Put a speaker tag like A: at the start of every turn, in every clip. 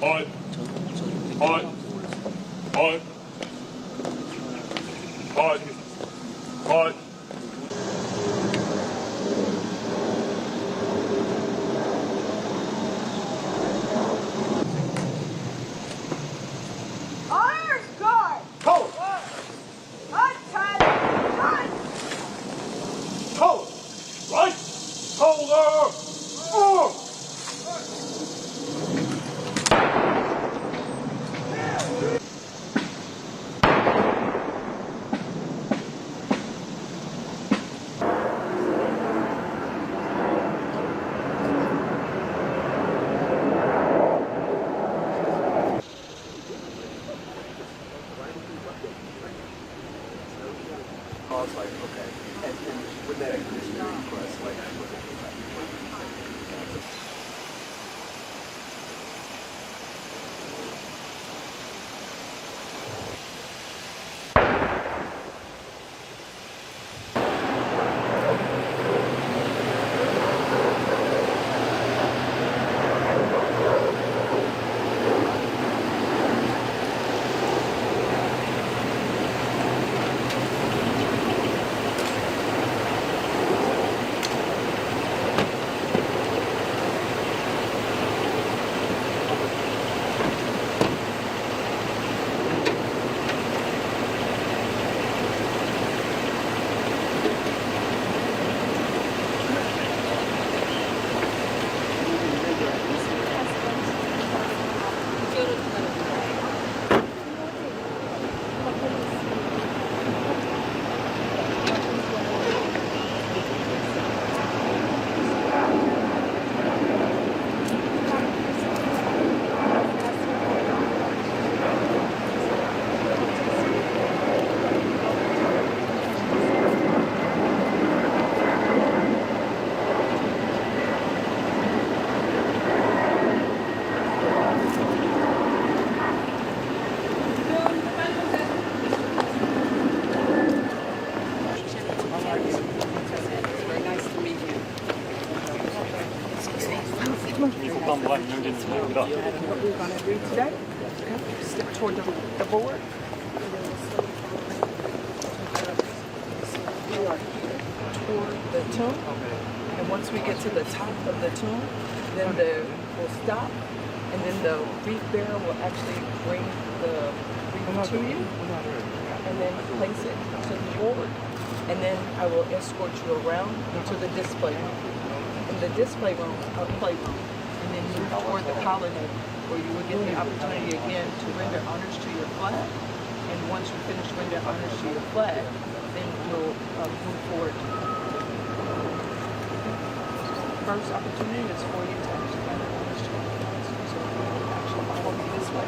A: 헐. 헐. 헐. 헐. 헐.
B: I was like, okay. And with that experience for us, like,
A: 국립국방부가 임명된 인물입니다.
C: What we're going to do today, step toward the board. We are here toward the tomb, and once we get to the top of the tomb, then we'll stop, and then the wreath bearer will actually bring the wreath to you, and then place it to the board, and then I will escort you around to the display room. In the display room, our playroom, and then move toward the colonnade, where you will get the opportunity again to render honors to your flag. And once you finish rendering honors to your flag, then we'll move forward. First opportunity is for you to actually render honors to your flag. So we'll actually follow me this way.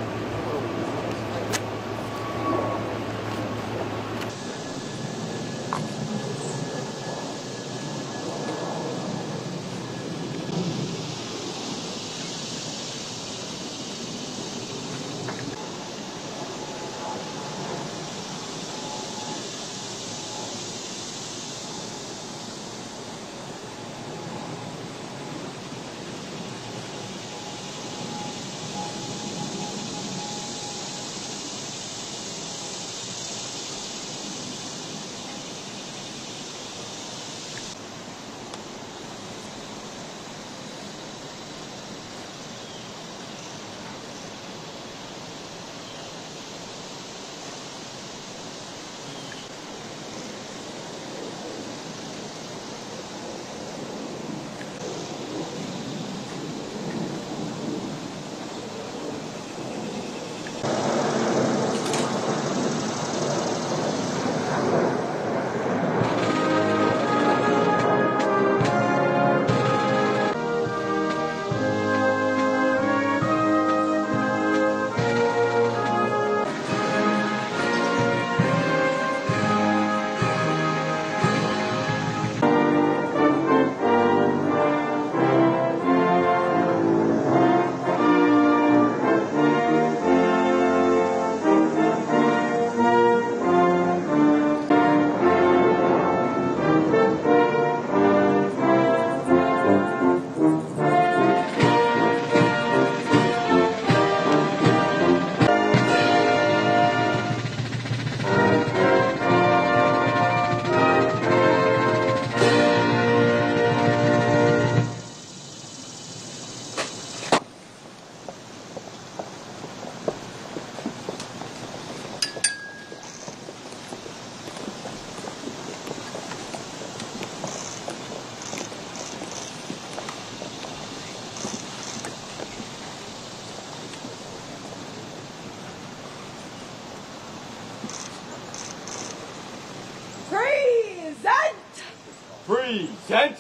A: Present!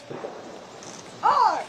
C: Art!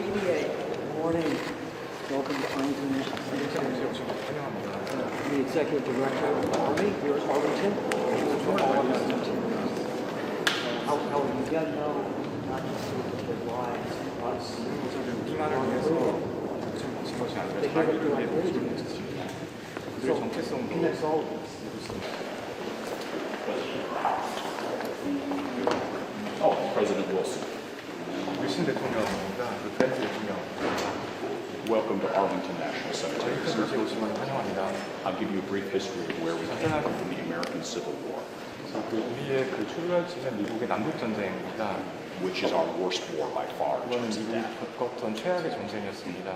B: Morning. Welcome to Arlington National Cemetery. The Executive Director of the Army, here at Arlington. How are you getting know not just the lives, us.
D: 우리만을 위해서 붙인 것이 아니라 자기를 위해 목숨을 바쳤습니다. 그들의 정체성도
B: Connects all of us.
E: President Wilson,
D: 윌슨 대통령입니다. 그 벤트 대통령.
E: welcome to Arlington National Cemetery.
D: 저희 큰 도시에 오신 걸 환영합니다.
E: I'll give you a brief history of where we came from the American Civil War,
D: 그래서 우리의 그 출발지는 미국의 남북 전쟁입니다.
E: which is our worst war by far. in
D: 이거는
E: terms of
D: 미국이
E: death.
D: 겪었던 최악의 전쟁이었습니다.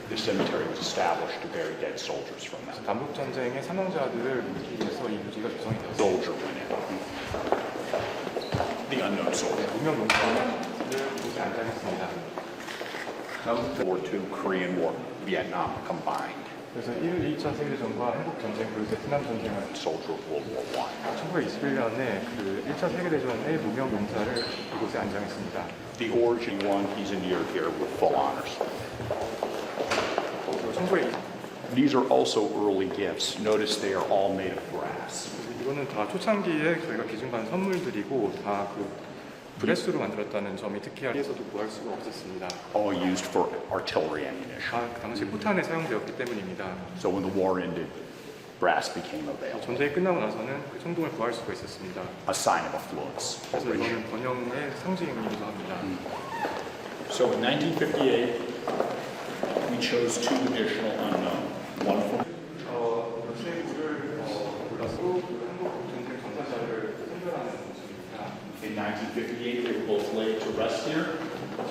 E: This cemetery was established to bury dead soldiers from that.
D: 남북 전쟁의 사망자들을 묻기 위해서 이 묘지가 조성이 되었습니다.
E: Soldier went in. The unknown soldier.
D: 무명 농사를 묘지에 안장했습니다.
E: World War II, Korean War, Vietnam combined.
D: 그래서 1차 세계대전과 한국 전쟁 그리고 베트남 전쟁을
E: Soldier of World War I.
D: 1921년에 그 1차 세계대전의 무명 용사를 이곳에 안장했습니다.
E: The origin one, he's endured here with full honors.
D: 그리고 1920
E: These are also early gifts. Notice they are all made of brass.
D: 이거는 다 초창기에 저희가 기증받은 선물들이고 다 그 브레스로 만들었다는 점이 특이하게서도 구할 수가 없었습니다.
E: All used for artillery ammunition.
D: 다 당시 포탄에 사용되었기 때문입니다.
E: So when the war ended, brass became available.
D: 전쟁이 끝나고 나서는 그 청동을 구할 수가 있었습니다.
E: A sign of affluence.
D: 그래서 이거는 번영의 상징이기도 합니다.
E: So in 1958, we chose two additional unknown. One from
D: 세 구를 골랐고 한국 전쟁 전사자를 선별하는 모습입니다.
E: in 1958, they were both laid to rest here.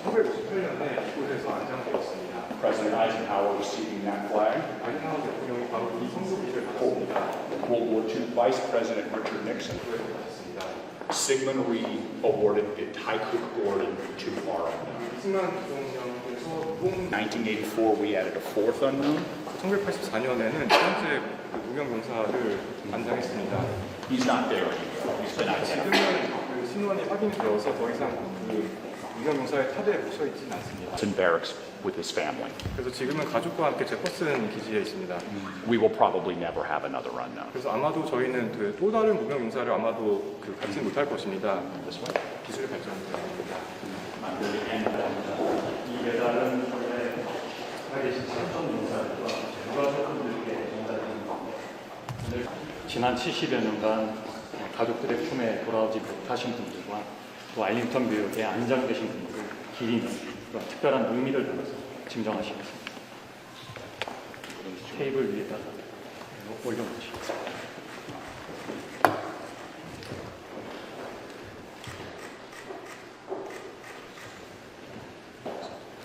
D: 1958년에 이곳에서 안장되었습니다.
E: President Eisenhower receiving that flag.
D: 아이젠하워 대통령이 바로 이 성소기를 받았습니다.
E: World War II Vice President Richard Nixon.
D: 그걸 받았습니다.
E: Sigmund Rhee awarded the Tycoon Gordon to our unknown.
D: 이승만 대통령께서 무공
E: 1984, we added a fourth unknown.
D: 1984년에는 두 번째 무명 용사를 안장했습니다.
E: He's not there anymore. He's been identified.
D: 지금은 그 신원이 확인되어서 더 이상 그 무명 용사의 탑에 묻혀 있지는 않습니다.
E: It's in barracks with his family.
D: 그래서 지금은 가족과 함께 제퍼슨 기지에 있습니다.
E: We will probably never have another unknown.
D: 그래서 아마도 저희는 그 또 다른 무명 용사를 아마도 그 갖지 못할 것입니다. 기술의 발전입니다.
E: 만들게 됩니다.
A: 이 메달은 원래 살아계신 참전 용사들과 유가족분들께 전달됩니다. 지난 70여 년간 가족들의 품에 돌아오지 못하신 분들과 또 알링턴 묘역에 안장되신 분들을 기리는 그런 특별한 의미를 담아서 증정하시겠습니다. 테이블 위에다가 올려놓으시겠습니다.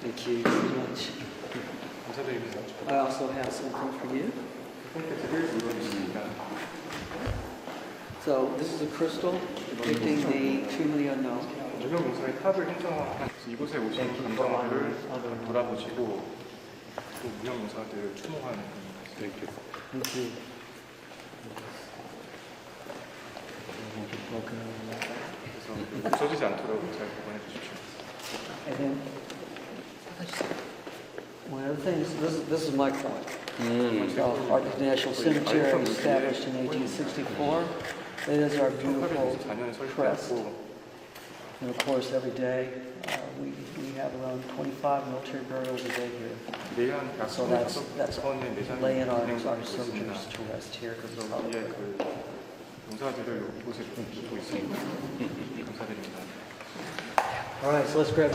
B: Thank you very much.
D: 감사드립니다.
B: I also have something for you.
D: 함께 드릴 물건입니다.
B: So this is a crystal depicting the tomb of the unknown.
D: 무명용사의 탑을 형성한 이곳에 오신 감정들을 돌아보시고 또 무명용사들을 추모하는
B: Thank you.
D: 그래서 부서지지 않도록 잘 보관해 주십시오.
B: And then one of the things, this is my coin. Arlington National Cemetery was established in 1864. It is our beautiful
D: 1864년에
B: crest.
D: 설립됐고
B: And of course, every day we have around 25 military burials a day here.
D: 매일 한 약
B: So that's
D: 25번의 내장이
B: laying our
D: 진행되고 있습니다.
B: soldiers to rest here because of the
D: 이에 그 용사들을 이곳에 두고 있습니다. 감사드립니다.
B: All right, so let's grab.